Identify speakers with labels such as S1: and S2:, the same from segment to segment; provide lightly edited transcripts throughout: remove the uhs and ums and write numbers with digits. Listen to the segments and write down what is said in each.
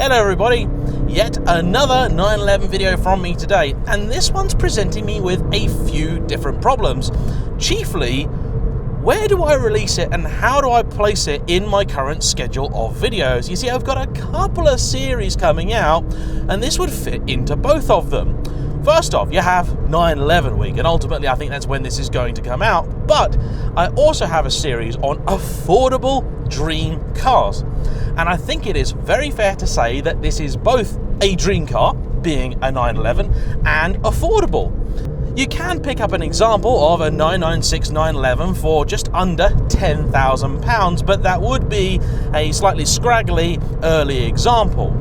S1: Hello everybody, yet another 911 video from me today, and this one's presenting me with a few different problems. Chiefly, where do I release it and how do I place it in my current schedule of videos? You see, I've got a couple of series coming out and this would fit into both of them. First off, you have 9/11 week, and ultimately I think that's when this is going to come out, but I also have a series on affordable dream cars. And I think it is very fair to say that this is both a dream car, being a 911, and affordable. You can pick up an example of a 996 911 for just under £10,000, but that would be a slightly scraggly early example.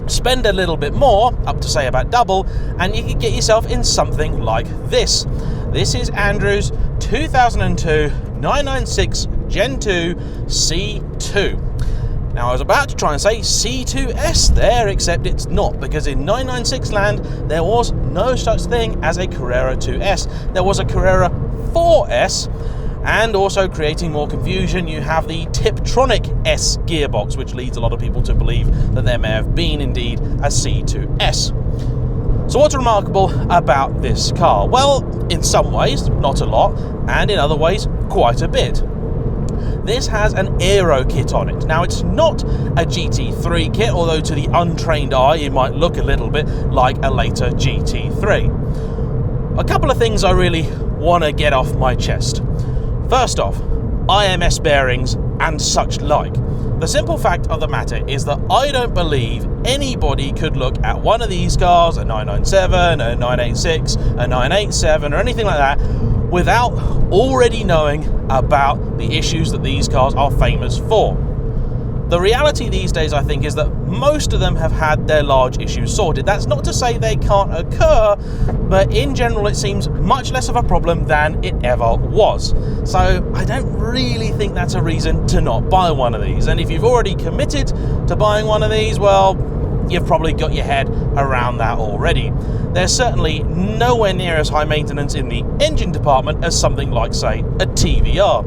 S1: Spend a little bit more, up to say about double, and you can get yourself in something like this. This is Andrew's 2002 996 Gen 2 C2. Now, I was about to try and say C2S there, except it's not, because in 996 land, there was no such thing as a Carrera 2S. There was a Carrera 4S, and also creating more confusion, you have the Tiptronic S gearbox, which leads a lot of people to believe that there may have been indeed a C2S. So what's remarkable about this car? Well, in some ways, not a lot, and in other ways, quite a bit. This has an aero kit on it. Now, it's not a GT3 kit, although to the untrained eye, it might look a little bit like a later GT3. A couple of things I really want to get off my chest. First off, IMS bearings and such like. The simple fact of the matter is that I don't believe anybody could look at one of these cars, a 997, a 986, a 987, or anything like that, without already knowing about the issues that these cars are famous for. The reality these days, I think, is that most of them have had their large issues sorted. That's not to say they can't occur, but in general it seems much less of a problem than it ever was. So I don't really think that's a reason to not buy one of these. And if you've already committed to buying one of these, well, you've probably got your head around that already. There's certainly nowhere near as high maintenance in the engine department as something like, say, a TVR.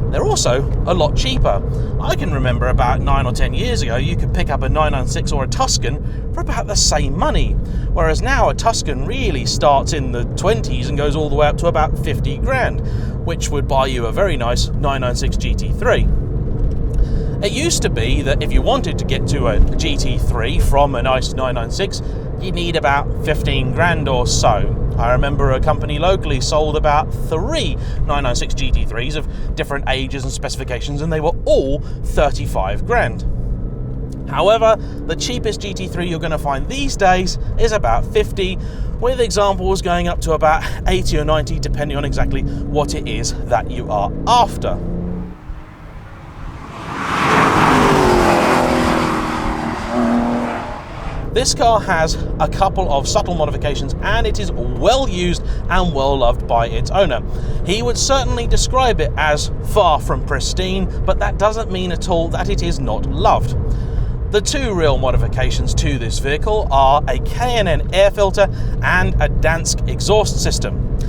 S1: They're also a lot cheaper. I can remember about 9 or 10 years ago, you could pick up a 996 or a Tuscan for about the same money. Whereas now a Tuscan really starts in the 20s and goes all the way up to about 50 grand, which would buy you a very nice 996 GT3. It used to be that if you wanted to get to a GT3 from a nice 996, you need about 15 grand or so. I remember a company locally sold about 3 996 GT3s of different ages and specifications, and they were all 35 grand. However, the cheapest GT3 you're going to find these days is about 50, with examples going up to about 80 or 90, depending on exactly what it is that you are after. This car has a couple of subtle modifications, and it is well used and well loved by its owner. He would certainly describe it as far from pristine, but that doesn't mean at all that it is not loved. The two real modifications to this vehicle are a K&N air filter and a Dansk exhaust system.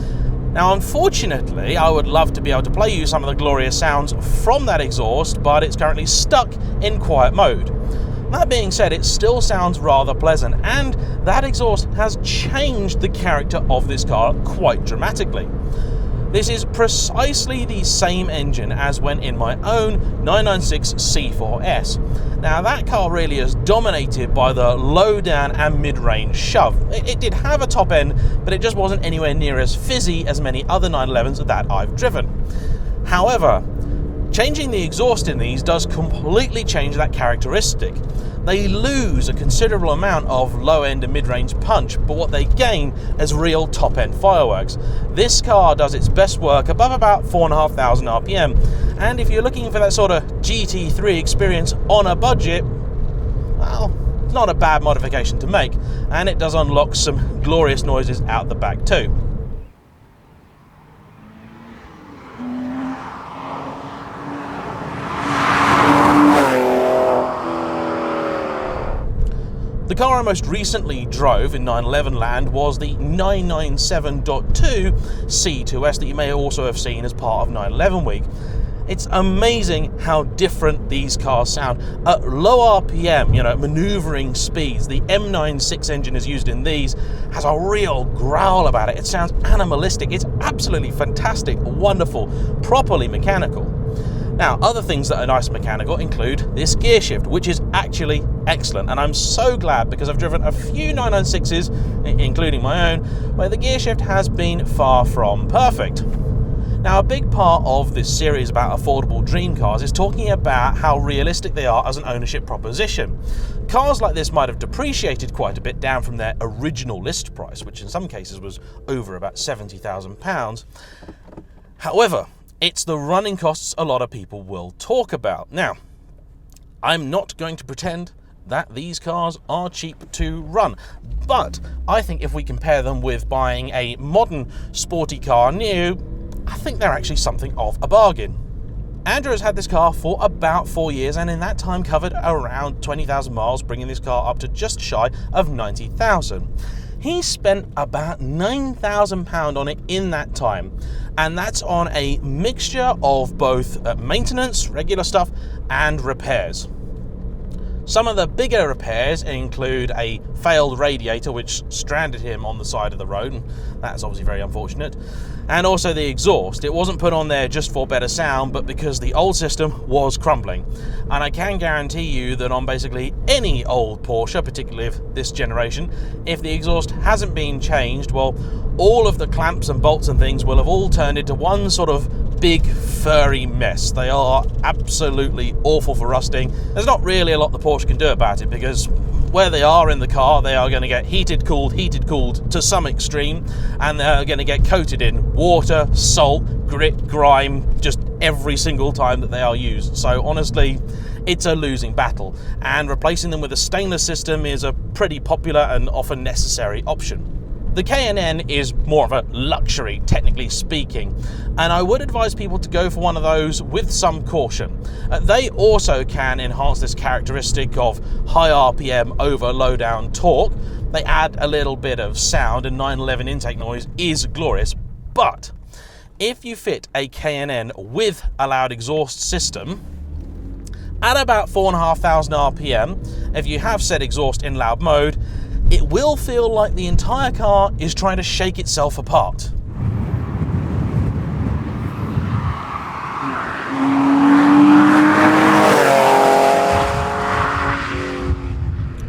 S1: Now, unfortunately, I would love to be able to play you some of the glorious sounds from that exhaust, but it's currently stuck in quiet mode. That being said, it still sounds rather pleasant, and that exhaust has changed the character of this car quite dramatically. This is precisely the same engine as when in my own 996 C4S. Now, that car really is dominated by the low down and mid-range shove. It did have a top end, but it just wasn't anywhere near as fizzy as many other 911s that I've driven. However, changing the exhaust in these does completely change that characteristic. They lose a considerable amount of low-end and mid-range punch, but what they gain is real top-end fireworks. This car does its best work above about 4,500 RPM, and if you're looking for that sort of GT3 experience on a budget, well, it's not a bad modification to make, and it does unlock some glorious noises out the back too. The car I most recently drove in 911 land was the 997.2 C2S that you may also have seen as part of 911 week. It's amazing how different these cars sound. At low RPM, maneuvering speeds, the M96 engine is used in these, has a real growl about it. It sounds animalistic. It's absolutely fantastic, wonderful, properly mechanical. Now, other things that are nice mechanical include this gear shift, which is actually excellent. And I'm so glad, because I've driven a few 996s, including my own, where the gear shift has been far from perfect. Now, a big part of this series about affordable dream cars is talking about how realistic they are as an ownership proposition. Cars like this might have depreciated quite a bit down from their original list price, which in some cases was over about £70,000. However, it's the running costs a lot of people will talk about. Now, I'm not going to pretend that these cars are cheap to run, but I think if we compare them with buying a modern sporty car new, I think they're actually something of a bargain. Andrew has had this car for about 4 years, and in that time covered around 20,000 miles, bringing this car up to just shy of 90,000. He spent about £9,000 on it in that time, and that's on a mixture of both maintenance, regular stuff, and repairs. Some of the bigger repairs include a failed radiator which stranded him on the side of the road, and that's obviously very unfortunate, and also the exhaust. It wasn't put on there just for better sound, but because the old system was crumbling. And I can guarantee you that on basically any old Porsche, particularly of this generation, if the exhaust hasn't been changed, well, all of the clamps and bolts and things will have all turned into one sort of big furry mess. They are absolutely awful for rusting. There's not really a lot the Porsche can do about it, because where they are in the car, they are going to get heated, cooled to some extreme, and they're going to get coated in water, salt, grit, grime, just every single time that they are used. So honestly, it's a losing battle, and replacing them with a stainless system is a pretty popular and often necessary option. The K&N is more of a luxury, technically speaking, and I would advise people to go for one of those with some caution. They also can enhance this characteristic of high RPM over low down torque. They add a little bit of sound, and 911 intake noise is glorious, but if you fit a K&N with a loud exhaust system, at about 4,500 RPM, if you have said exhaust in loud mode, it will feel like the entire car is trying to shake itself apart.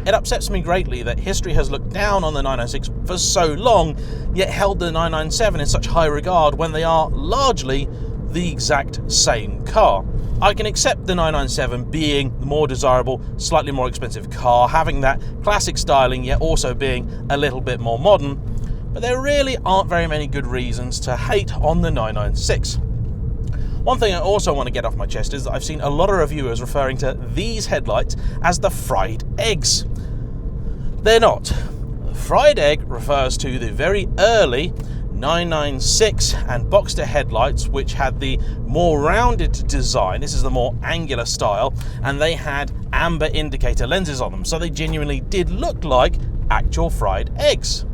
S1: It upsets me greatly that history has looked down on the 996 for so long, yet held the 997 in such high regard when they are largely the exact same car. I can accept the 997 being the more desirable, slightly more expensive car, having that classic styling yet also being a little bit more modern, but there really aren't very many good reasons to hate on the 996. One thing I also want to get off my chest is that I've seen a lot of reviewers referring to these headlights as the fried eggs. They're not. Fried egg refers to the very early 996 and Boxster headlights, which had the more rounded design. This is the more angular style, and they had amber indicator lenses on them, so they genuinely did look like actual fried eggs.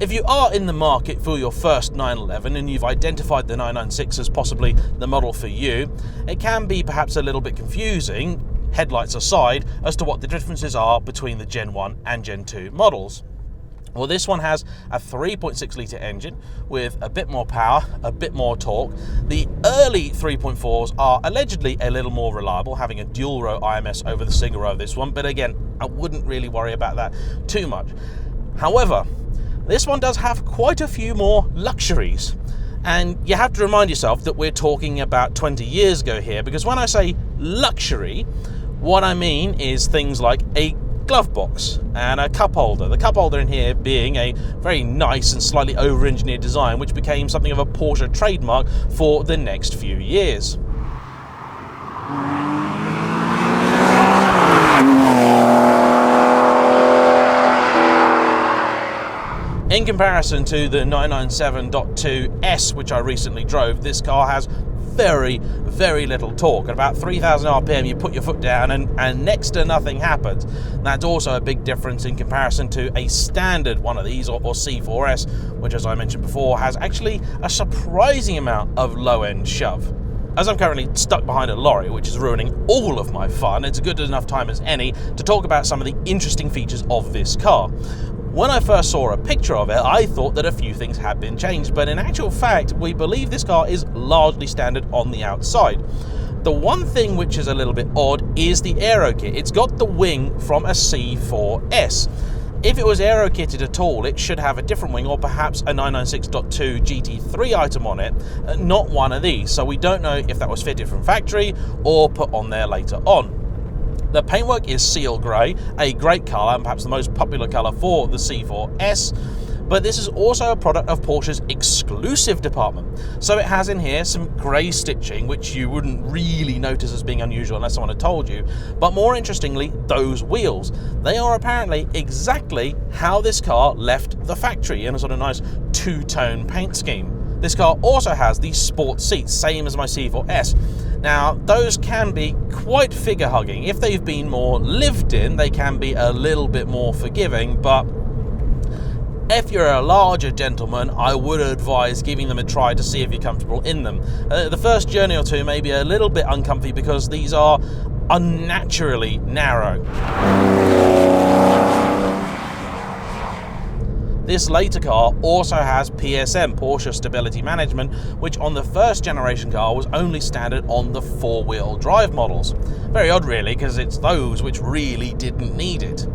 S1: If you are in the market for your first 911 and you've identified the 996 as possibly the model for you, it can be perhaps a little bit confusing, headlights aside, as to what the differences are between the Gen 1 and Gen 2 models. Well, this one has a 3.6 litre engine with a bit more power, a bit more torque. The early 3.4s are allegedly a little more reliable, having a dual row IMS over the single row of this one, but again, I wouldn't really worry about that too much. However, this one does have quite a few more luxuries, and you have to remind yourself that we're talking about 20 years ago here, because when I say luxury, what I mean is things like a glove box and a cup holder. The cup holder in here being a very nice and slightly over-engineered design, which became something of a Porsche trademark for the next few years. In comparison to the 997.2S, which I recently drove, this car has very, very little torque. At about 3,000 RPM, you put your foot down and next to nothing happens. That's also a big difference in comparison to a standard one of these, or C4S, which, as I mentioned before, has actually a surprising amount of low-end shove. as I'm currently stuck behind a lorry, which is ruining all of my fun, it's a good enough time as any to talk about some of the interesting features of this car. When I first saw a picture of it, I thought that a few things had been changed, but in actual fact, we believe this car is largely standard on the outside. The one thing which is a little bit odd is the aero kit. It's got the wing from a C4S. If it was aero kitted at all, it should have a different wing, or perhaps a 996.2 GT3 item on it, not one of these. So we don't know if that was fitted from factory or put on there later on. The paintwork is seal grey, a great colour and perhaps the most popular colour for the C4S, but this is also a product of Porsche's exclusive department. So it has in here some grey stitching, which you wouldn't really notice as being unusual unless someone had told you. But more interestingly, those wheels. They are apparently exactly how this car left the factory, in a sort of nice two-tone paint scheme. This car also has these sport seats, same as my C4S. Now, those can be quite figure-hugging. If they've been more lived in, they can be a little bit more forgiving, but if you're a larger gentleman, I would advise giving them a try to see if you're comfortable in them. The first journey or two may be a little bit uncomfy because these are unnaturally narrow. This later car also has PSM, Porsche Stability Management, which on the first generation car was only standard on the four-wheel drive models. Very odd really, because it's those which really didn't need it.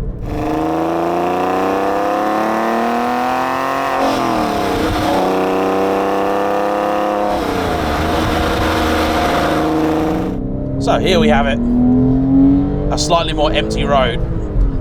S1: So here we have it, a slightly more empty road.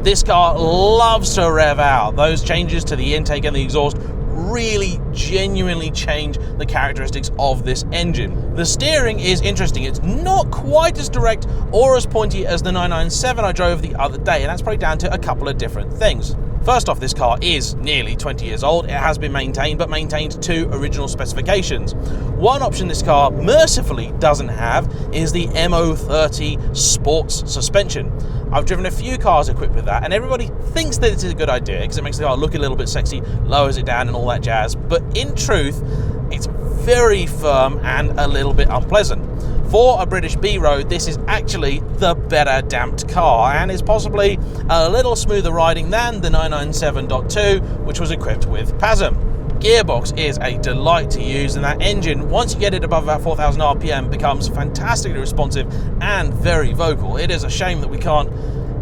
S1: This car loves to rev out. Those changes to the intake and the exhaust really genuinely change the characteristics of this engine. The steering is interesting. It's not quite as direct or as pointy as the 997 I drove the other day, and that's probably down to a couple of different things. First off, this car is nearly 20 years old. It has been maintained, but maintained to original specifications. One option this car mercifully doesn't have is the MO30 sports suspension. I've driven a few cars equipped with that, and everybody thinks that it's a good idea because it makes the car look a little bit sexy, lowers it down and all that jazz, but in truth, it's very firm and a little bit unpleasant. For a British B-road, this is actually the better damped car and is possibly a little smoother riding than the 997.2, which was equipped with PASM. Gearbox is a delight to use, and that engine, once you get it above about 4,000 RPM, becomes fantastically responsive and very vocal. It is a shame that we can't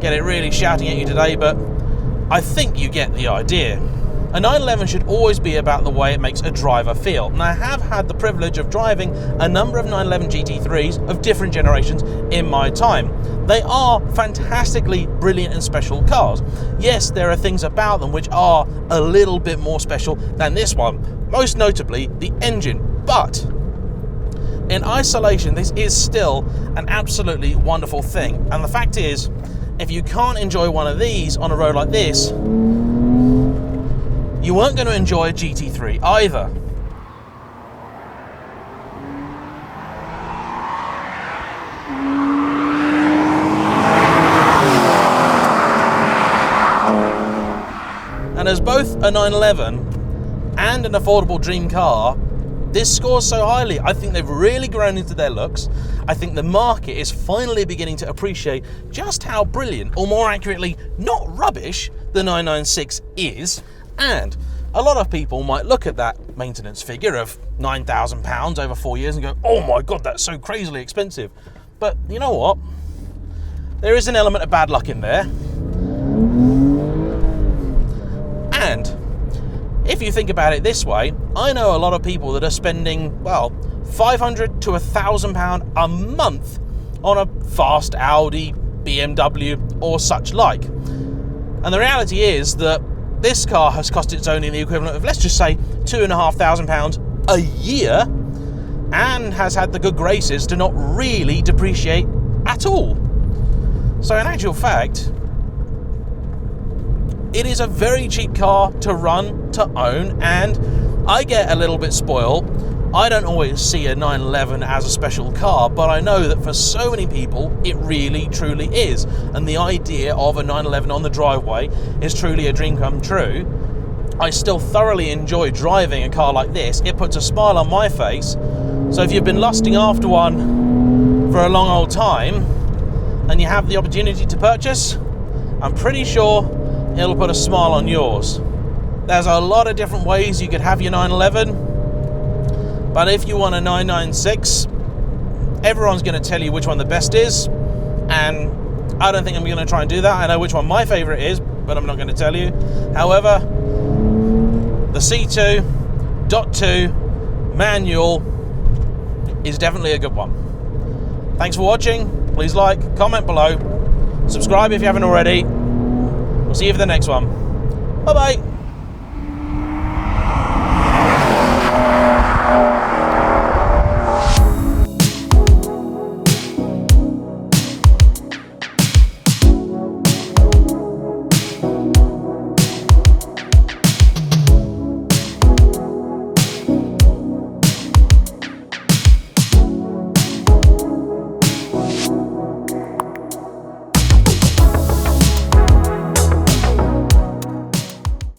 S1: get it really shouting at you today, but I think you get the idea. A 911 should always be about the way it makes a driver feel, and I have had the privilege of driving a number of 911 GT3s of different generations in my time. They are fantastically brilliant and special cars. Yes, there are things about them which are a little bit more special than this one, most notably the engine, but in isolation this is still an absolutely wonderful thing. And the fact is, if you can't enjoy one of these on a road like this, you weren't going to enjoy a GT3 either. And as both a 911 and an affordable dream car, this scores so highly. I think they've really grown into their looks. I think the market is finally beginning to appreciate just how brilliant, or more accurately, not rubbish, the 996 is. And a lot of people might look at that maintenance figure of £9,000 over 4 years and go, oh my God, that's so crazily expensive. But you know what? There is an element of bad luck in there. And if you think about it this way, I know a lot of people that are spending, well, £500 to £1,000 a month on a fast Audi, BMW, or such like. And the reality is that this car has cost its own in the equivalent of, let's just say, £2,500 a year, and has had the good graces to not really depreciate at all. So in actual fact, it is a very cheap car to run, to own, and I get a little bit spoiled. I don't always see a 911 as a special car, but I know that for so many people, it really, truly is. And the idea of a 911 on the driveway is truly a dream come true. I still thoroughly enjoy driving a car like this. It puts a smile on my face, So if you've been lusting after one for a long old time and you have the opportunity to purchase, I'm pretty sure it'll put a smile on yours. There's a lot of different ways you could have your 911, but if you want a 996, everyone's going to tell you which one the best is, and I don't think I'm going to try and do that. I know which one my favorite is, but I'm not going to tell you. However, the C2.2 manual is definitely a good one. Thanks for watching. Please like, comment below, subscribe if you haven't already. We'll see you for the next one. Bye bye.